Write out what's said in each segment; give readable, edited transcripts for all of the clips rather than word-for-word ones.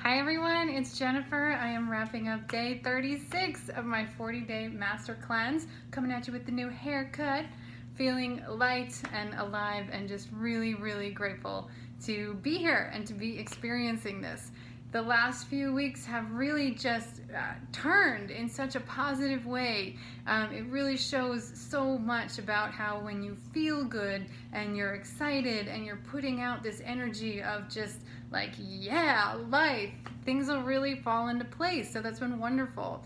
Hi everyone, it's Jennifer. I am wrapping up day 36 of my 40-day master cleanse, coming at you with the new haircut, feeling light and alive and just really, really grateful to be here and to be experiencing this. The last few weeks have really just turned in such a positive way. It really shows so much about how when you feel good and you're excited and you're putting out this energy of just like, yeah, life, things will really fall into place. So that's been wonderful.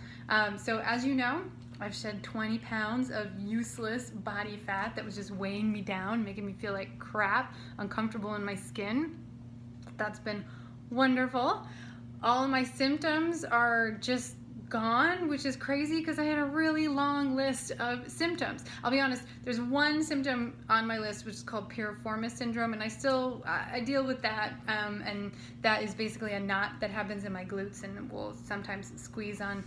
So as you know, I've shed 20 pounds of useless body fat that was just weighing me down, making me feel like crap, uncomfortable in my skin. That's been wonderful. All of my symptoms are just gone, which is crazy because I had a really long list of symptoms. I'll be honest, there's one symptom on my list which is called piriformis syndrome, and I deal with that, and that is basically a knot that happens in my glutes and will sometimes squeeze on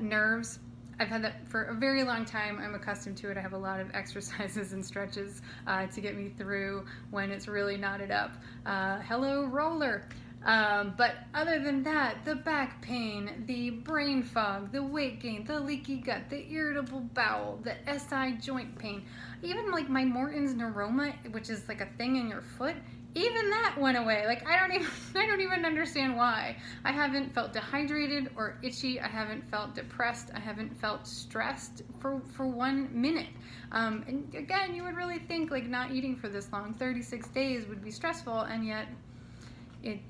nerves. I've had that for a very long time. I'm accustomed to it. I have a lot of exercises and stretches to get me through when it's really knotted up. Hello, roller. But other than that, the back pain, the brain fog, the weight gain, the leaky gut, the irritable bowel, the SI joint pain, even like my Morton's neuroma, which is like a thing in your foot, even that went away. Like I don't even understand why. I haven't felt dehydrated or itchy. I haven't felt depressed. I haven't felt stressed for 1 minute. And again, you would really think like not eating for this long, 36 days would be stressful, and yet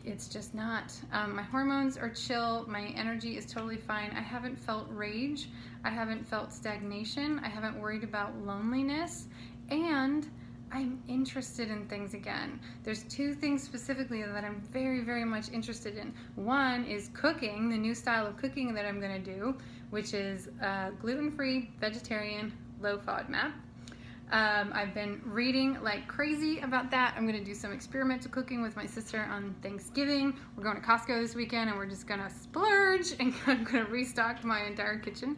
it's just not. My hormones are chill. My energy is totally fine. I haven't felt rage. I haven't felt stagnation. I haven't worried about loneliness. And I'm interested in things again. There's two things specifically that I'm very, very much interested in. One is cooking, the new style of cooking that I'm going to do, which is gluten-free, vegetarian, low FODMAP. I've been reading like crazy about that. I'm going to do some experimental cooking with my sister on Thanksgiving. We're going to Costco this weekend and we're just going to splurge, and I'm going to restock my entire kitchen.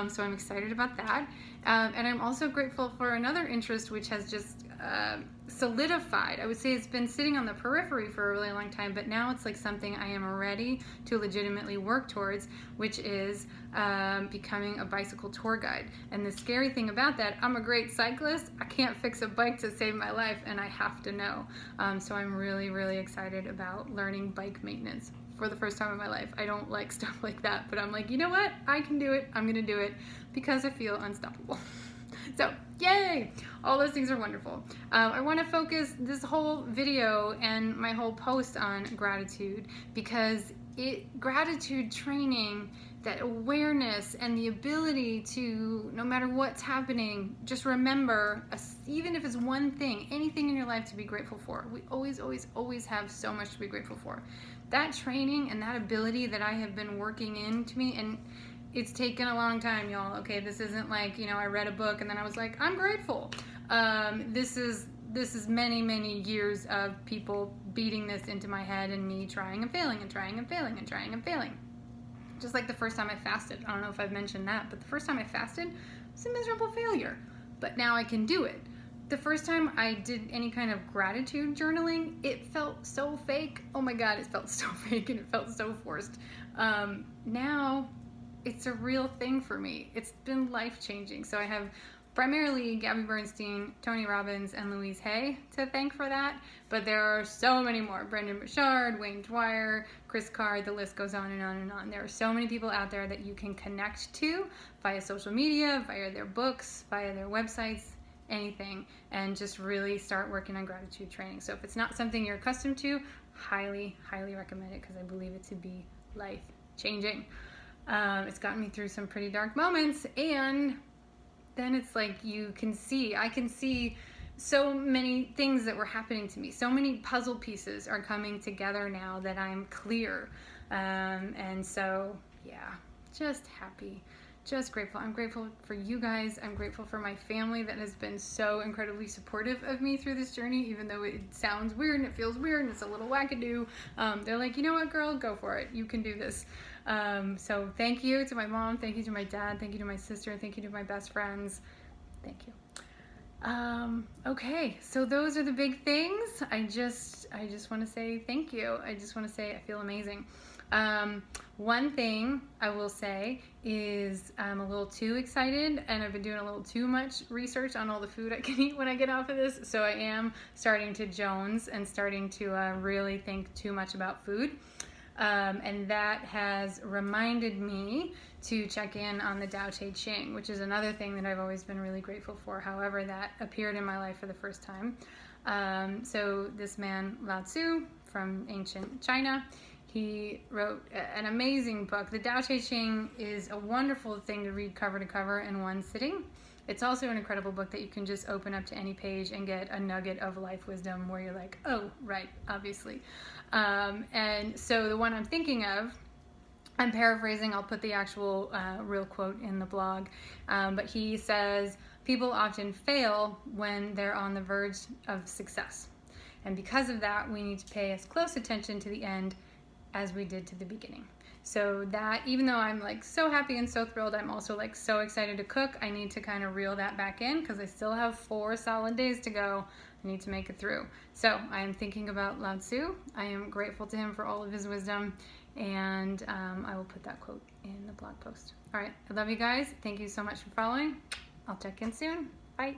So I'm excited about that. And I'm also grateful for another interest which has just solidified. I would say it's been sitting on the periphery for a really long time, but now it's like something I am ready to legitimately work towards, which is becoming a bicycle tour guide. And the scary thing about that, I'm a great cyclist. I can't fix a bike to save my life, and I have to know. So I'm really, really excited about learning bike maintenance for the first time in my life. I don't like stuff like that, but I'm like, you know what? I can do it. I'm gonna do it because I feel unstoppable. So, yay! All those things are wonderful. I want to focus this whole video and my whole post on gratitude, because gratitude training, that awareness and the ability to, no matter what's happening, just remember, even if it's one thing, anything in your life to be grateful for. We always, always, always have so much to be grateful for. That training and that ability that I have been working into me, and it's taken a long time, y'all. Okay, this isn't like, I read a book and then I was like, I'm grateful. This is many, many years of people beating this into my head and me trying and failing and trying and failing and trying and failing. Just like the first time I fasted. I don't know if I've mentioned that, but the first time I fasted was a miserable failure. But now I can do it. The first time I did any kind of gratitude journaling, it felt so fake. Oh my God, it felt so fake and it felt so forced. Now, it's a real thing for me. It's been life-changing. So I have primarily Gabby Bernstein, Tony Robbins, and Louise Hay to thank for that. But there are so many more. Brendan Burchard, Wayne Dwyer, Chris Carr, the list goes on and on and on. There are so many people out there that you can connect to via social media, via their books, via their websites, anything, and just really start working on gratitude training. So if it's not something you're accustomed to, highly, highly recommend it, because I believe it to be life-changing. It's gotten me through some pretty dark moments, and then it's like I can see so many things that were happening to me. So many puzzle pieces are coming together now that I'm clear. And so, yeah, just happy, just grateful. I'm grateful for you guys. I'm grateful for my family that has been so incredibly supportive of me through this journey, even though it sounds weird and it feels weird and it's a little wackadoo. They're like, you know what, girl, go for it. You can do this. So thank you to my mom, thank you to my dad, thank you to my sister, thank you to my best friends. Thank you. Okay, so those are the big things. I just want to say thank you. I just want to say I feel amazing. One thing I will say is I'm a little too excited, and I've been doing a little too much research on all the food I can eat when I get off of this. So I am starting to Jones and starting to really think too much about food. And that has reminded me to check in on the Tao Te Ching, which is another thing that I've always been really grateful for. However, that appeared in my life for the first time. So this man, Lao Tzu, from ancient China, he wrote an amazing book. The Tao Te Ching is a wonderful thing to read cover to cover in one sitting. It's also an incredible book that you can just open up to any page and get a nugget of life wisdom where you're like, oh, right, obviously. And so the one I'm thinking of, I'm paraphrasing, I'll put the actual real quote in the blog, but he says, people often fail when they're on the verge of success. And because of that, we need to pay as close attention to the end as we did to the beginning. So that, even though I'm like so happy and so thrilled, I'm also like so excited to cook. I need to kind of reel that back in because I still have 4 solid days to go. I need to make it through. So I am thinking about Lao Tzu. I am grateful to him for all of his wisdom, and I will put that quote in the blog post. All right, I love you guys. Thank you so much for following. I'll check in soon. Bye.